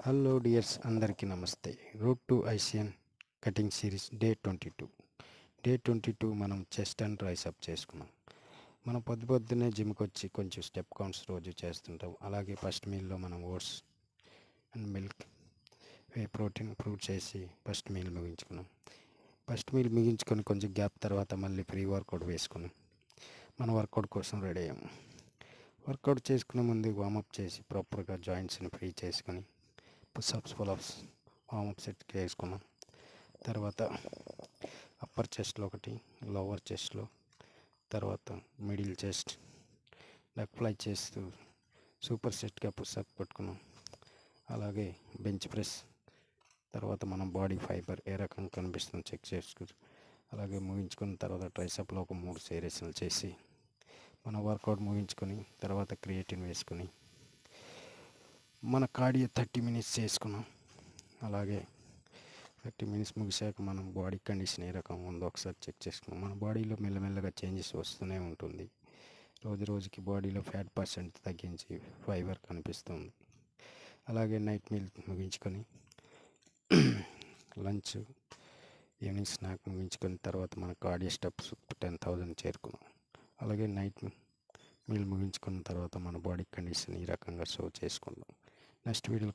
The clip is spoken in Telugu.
హలో డియర్స్, అందరికీ నమస్తే. Route to ICN cutting series day 22 మనం చెస్ట్ అండ్ ట్రైసెప్ చేసుకున్నాం. మనం పొద్దున్నే జిమ్కి వచ్చి కొంచెం స్టెప్ కౌంట్స్ రోజు చేస్తుంటాం. అలాగే ఫస్ట్ మీల్లో మనం oats and milk protein fruits వేసి ఫస్ట్ మీల్ ముగించుకొని కొంచెం గ్యాప్ తర్వాత మళ్ళీ ప్రీ వర్కౌట్ వేసుకుని మన వర్కౌట్ కోసం రెడీ అయ్యాము. వర్కౌట్ చేసుకునే ముందు వార్మప్ చేసి ప్రాపర్గా జాయింట్స్ని ఫ్రీ చేసుకొని పుషప్స్ పులప్స్ వార్మప్ సెట్ వేసుకున్నాం. తర్వాత అప్పర్ చెస్ట్లో ఒకటి, లోవర్ చెస్ట్లో, తర్వాత మిడిల్ చెస్ట్ డక్ ఫ్లై చేస్తూ సూపర్ సెట్గా పుషప్ కొట్టుకున్నాం. అలాగే బెంచ్ ప్రెస్, తర్వాత మనం బాడీ ఫైబర్ ఏ రకంగా కనిపిస్తుందో చెక్ చేసుకుని అలాగే ముగించుకున్న తర్వాత ట్రైసెప్లో ఒక 3 సీరీస్లు చేసి మన వర్కౌట్ ముగించుకొని తర్వాత క్రియేటిన్ వేసుకొని మన కార్డియో 30 మినిట్స్ చేసుకున్నాం. అలాగే 30 మినిట్స్ ముగిసాక మనం బాడీ కండిషన్ ఏ రకంగా ఉందో ఒకసారి చెక్ చేసుకున్నాం. మన బాడీలో మెల్లమెల్లగా చేంజెస్ వస్తూనే ఉంటుంది. రోజుకి బాడీలో ఫ్యాట్ పర్సెంట్ తగ్గించి ఫైబర్ కనిపిస్తుంది. అలాగే నైట్ మీల్ ముగించుకొని లంచ్, ఈవినింగ్ స్నాక్ ముగించుకొని తర్వాత మన కార్డియో స్టెప్స్ 10,000 చేరుకున్నాం. అలాగే నైట్ మీల్ ముగించుకున్న తర్వాత మన బాడీ కండిషన్ ఈ రకంగా షో చేసుకుందాం. నెక్స్ట్ వీడియోలో